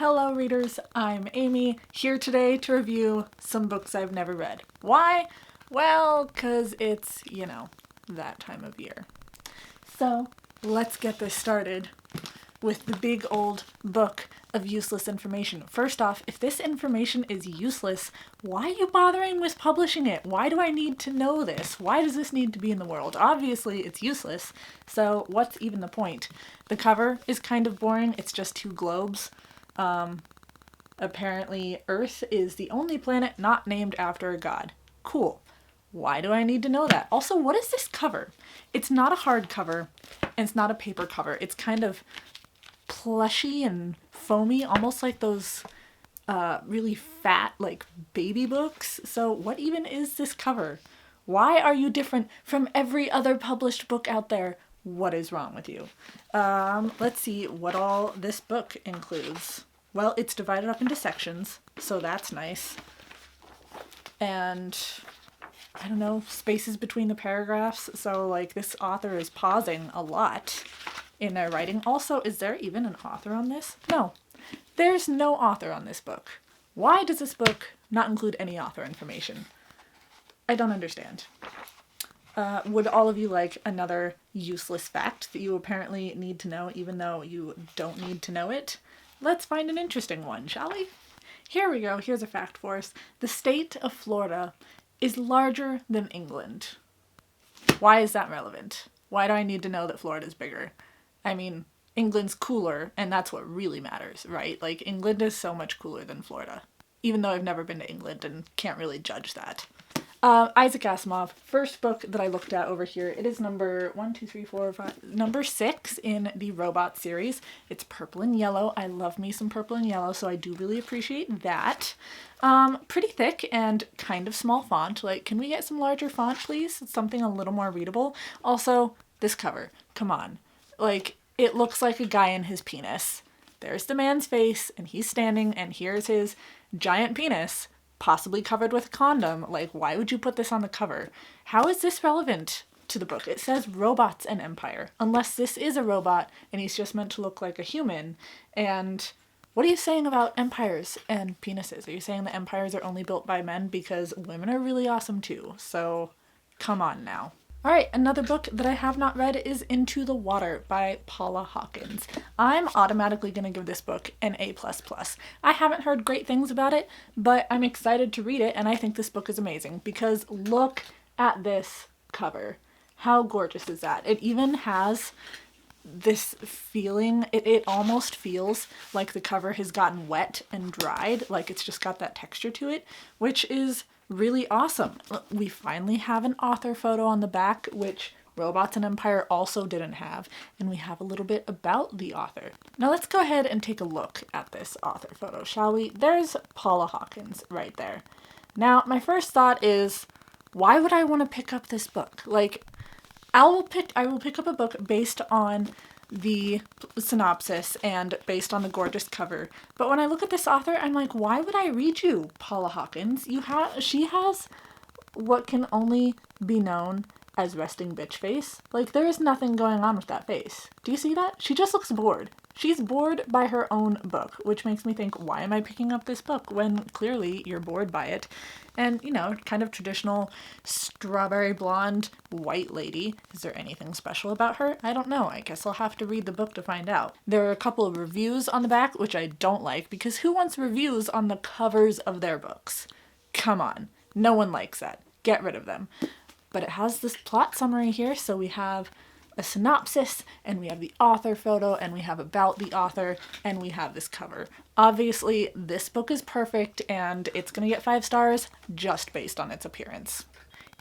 Hello readers, I'm Amy, here today to review some books I've never read. Why? Well, because it's, that time of year. So, let's get this started with the big old book of useless information. First off, if this information is useless, why are you bothering with publishing it? Why do I need to know this? Why does this need to be in the world? Obviously, it's useless, so what's even the point? The cover is kind of boring. It's just two globes. Apparently Earth is the only planet not named after a god. Cool. Why do I need to know that? Also, what is this cover? It's not a hardcover, and it's not a paper cover. It's kind of plushy and foamy, almost like those really fat, baby books. So what even is this cover? Why are you different from every other published book out there? What is wrong with you? Let's see what all this book includes. Well, it's divided up into sections, so that's nice. And I don't know, spaces between the paragraphs, so this author is pausing a lot in their writing. Also, is there even an author on this? No, there's no author on this book. Why does this book not include any author information? I don't understand. Would all of you like another useless fact that you apparently need to know even though you don't need to know it? Let's find an interesting one, shall we? Here we go, here's a fact for us. The state of Florida is larger than England. Why is that relevant? Why do I need to know that Florida's bigger? I mean, England's cooler, and that's what really matters, right? England is so much cooler than Florida, even though I've never been to England and can't really judge that. Isaac Asimov, first book that I looked at over here. It is number 6 in the Robot series. It's purple and yellow. I love me some purple and yellow, so I do really appreciate that. Pretty thick and kind of small font. Can we get some larger font, please? Something a little more readable. Also, this cover. Come on. It looks like a guy in his penis. There's the man's face, and he's standing, and here's his giant penis, possibly covered with a condom. Why would you put this on the cover? How is this relevant to the book? It says robots and empire, unless this is a robot and he's just meant to look like a human. And what are you saying about empires and penises? Are you saying that empires are only built by men? Because women are really awesome too, so come on now. Alright, another book that I have not read is Into the Water by Paula Hawkins. I'm automatically going to give this book an A++. I haven't heard great things about it, but I'm excited to read it, and I think this book is amazing, because look at this cover. How gorgeous is that? It even has this feeling, it almost feels like the cover has gotten wet and dried, it's just got that texture to it, which is really awesome. We finally have an author photo on the back, which Robots and Empire also didn't have, and we have a little bit about the author. Now let's go ahead and take a look at this author photo, shall we? There's Paula Hawkins right there. Now, my first thought is, why would I want to pick up this book? I will pick up a book based on the synopsis and based on the gorgeous cover. But when I look at this author, I'm like, why would I read you, Paula Hawkins? She has what can only be known as resting bitch face. There is nothing going on with that face. Do you see that? She just looks bored. She's bored by her own book, which makes me think, why am I picking up this book when clearly you're bored by it? And, kind of traditional strawberry blonde white lady. Is there anything special about her? I don't know. I guess I'll have to read the book to find out. There are a couple of reviews on the back, which I don't like, because who wants reviews on the covers of their books? Come on. No one likes that. Get rid of them. But it has this plot summary here, so we have a synopsis, and we have the author photo, and we have about the author, and we have this cover. Obviously, this book is perfect, and it's gonna get 5 stars just based on its appearance.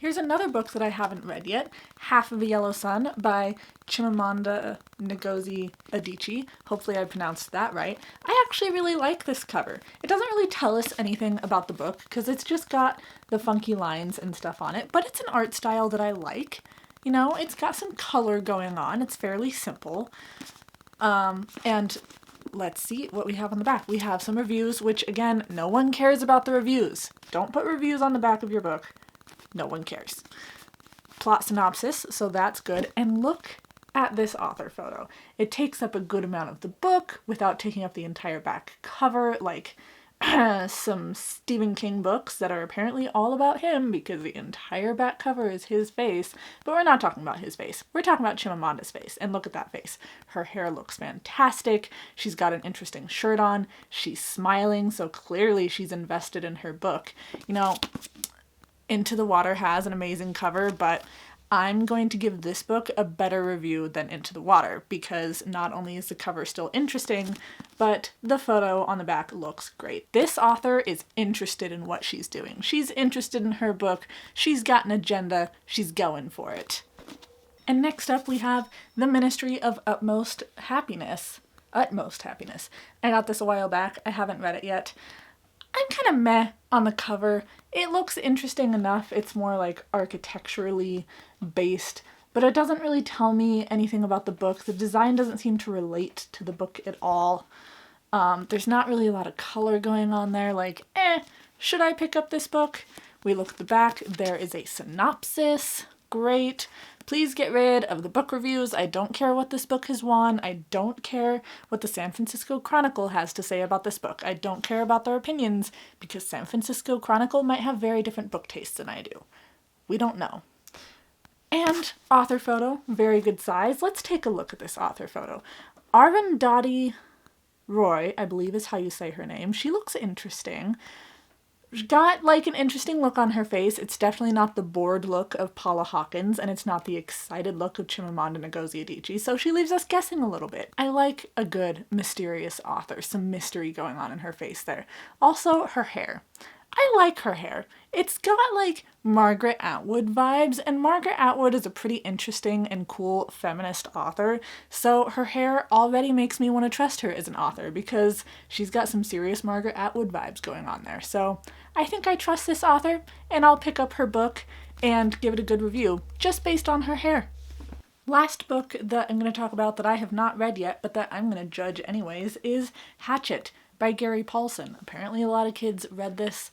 Here's another book that I haven't read yet, Half of a Yellow Sun by Chimamanda Ngozi Adichie. Hopefully I pronounced that right. I actually really like this cover. It doesn't really tell us anything about the book, because it's just got the funky lines and stuff on it, but it's an art style that I like. It's got some color going on. It's fairly simple. And let's see what we have on the back. We have some reviews, which again, no one cares about the reviews. Don't put reviews on the back of your book. No one cares. Plot synopsis, so that's good. And look at this author photo. It takes up a good amount of the book without taking up the entire back cover, like some Stephen King books that are apparently all about him because the entire back cover is his face, but we're not talking about his face. We're talking about Chimamanda's face, and look at that face. Her hair looks fantastic. She's got an interesting shirt on. She's smiling, so clearly she's invested in her book. You know, Into the Water has an amazing cover, but I'm going to give this book a better review than Into the Water because not only is the cover still interesting, but the photo on the back looks great. This author is interested in what she's doing. She's interested in her book. She's got an agenda. She's going for it. And next up we have The Ministry of Utmost Happiness. Utmost Happiness. I got this a while back. I haven't read it yet. I'm kind of meh on the cover. It looks interesting enough. It's more like architecturally based, but it doesn't really tell me anything about the book. The design doesn't seem to relate to the book at all. There's not really a lot of color going on there. Like, should I pick up this book? We look at the back. There is a synopsis. Great. Please get rid of the book reviews. I don't care what this book has won. I don't care what the San Francisco Chronicle has to say about this book. I don't care about their opinions because San Francisco Chronicle might have very different book tastes than I do. We don't know. And author photo, very good size. Let's take a look at this author photo. Arundhati Roy, I believe is how you say her name. She looks interesting. She's got like an interesting look on her face. It's definitely not the bored look of Paula Hawkins, and it's not the excited look of Chimamanda Ngozi Adichie, so she leaves us guessing a little bit. I like a good mysterious author, some mystery going on in her face there. Also, her hair. I like her hair. It's got like Margaret Atwood vibes, and Margaret Atwood is a pretty interesting and cool feminist author, so her hair already makes me want to trust her as an author because she's got some serious Margaret Atwood vibes going on there. So I think I trust this author, and I'll pick up her book and give it a good review just based on her hair. Last book that I'm going to talk about that I have not read yet, but that I'm going to judge anyways, is Hatchet by Gary Paulson. Apparently a lot of kids read this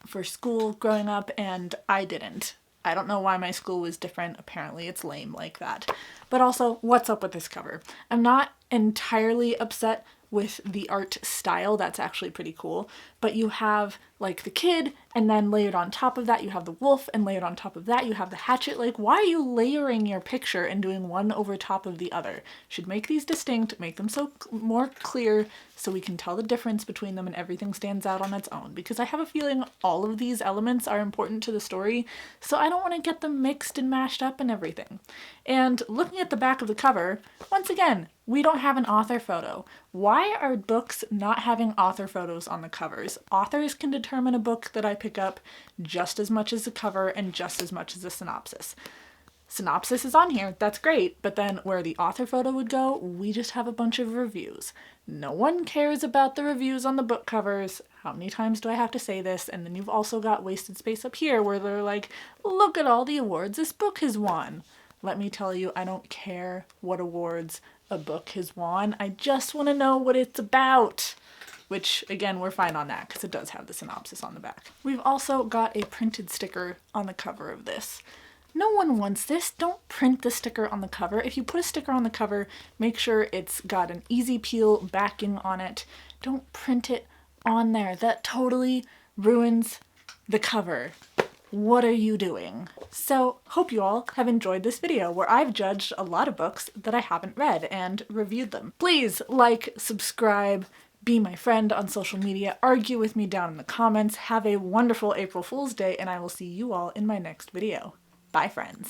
for school growing up, and I didn't. I don't know why my school was different. Apparently it's lame like that. But also, what's up with this cover? I'm not entirely upset with the art style. That's actually pretty cool. But you have like the kid, and then layered on top of that you have the wolf, and layered on top of that you have the hatchet. Like, why are you layering your picture and doing one over top of the other? Should make these distinct, make them so more clear so we can tell the difference between them and everything stands out on its own. Because I have a feeling all of these elements are important to the story, so I don't want to get them mixed and mashed up and everything. And looking at the back of the cover, once again, we don't have an author photo. Why are books not having author photos on the covers? Authors can determine a book that I pick up just as much as the cover and just as much as the synopsis. Synopsis is on here, that's great, but then where the author photo would go, we just have a bunch of reviews. No one cares about the reviews on the book covers. How many times do I have to say this? And then you've also got wasted space up here where they're like, look at all the awards this book has won. Let me tell you, I don't care what awards a book has won. I just want to know what it's about. Which, again, we're fine on that because it does have the synopsis on the back. We've also got a printed sticker on the cover of this. No one wants this. Don't print the sticker on the cover. If you put a sticker on the cover, make sure it's got an easy peel backing on it. Don't print it on there. That totally ruins the cover. What are you doing? So, hope you all have enjoyed this video where I've judged a lot of books that I haven't read and reviewed them. Please like, subscribe, be my friend on social media, argue with me down in the comments, have a wonderful April Fool's Day, and I will see you all in my next video. Bye, friends.